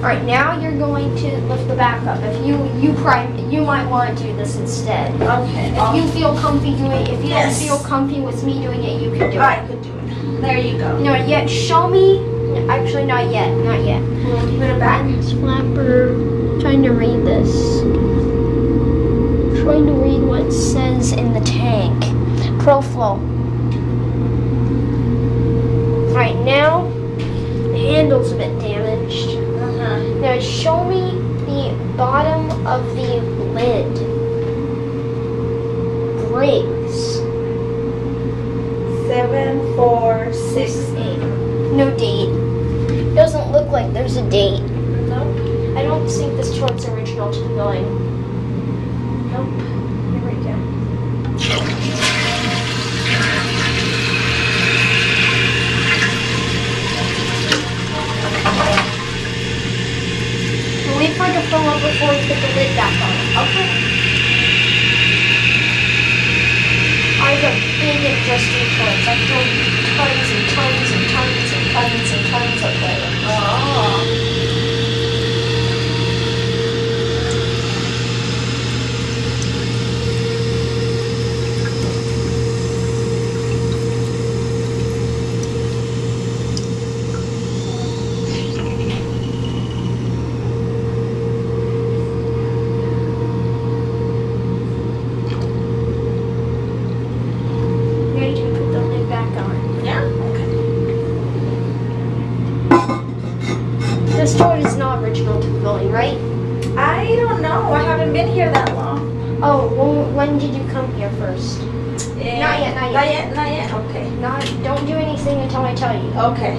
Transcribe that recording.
Alright, now you're going to lift the back up. If you might want to do this instead. Okay. If you feel comfy doing it, if you Yes. don't feel comfy with me doing it, you can do it. I could do it. There you go. Not yet. Show me. Actually, not yet. Not yet. Put it back. Flapper. Trying to read this. Trying to read what it says in the tank. Pro flow. Right now, the handle's a bit damaged. Now show me the bottom of the lid. Briggs. 7468. No date. Doesn't look like there's a date. Nope. I don't think this toilet's original to the building. Nope. Here we go. Wait for it to fill up before we put the lid back on. Okay. I have a big interest in toilets. I've done tons and tons and tons and tons and tons of toilets. Oh. Ready to put the lid back on. Yeah? Okay. This toilet is not original to the building, right? I don't know. I haven't been here that long. Oh, well, when did you come here first? Yeah. Not yet, not yet. Not yet. Okay. Don't do anything until I tell you. Okay.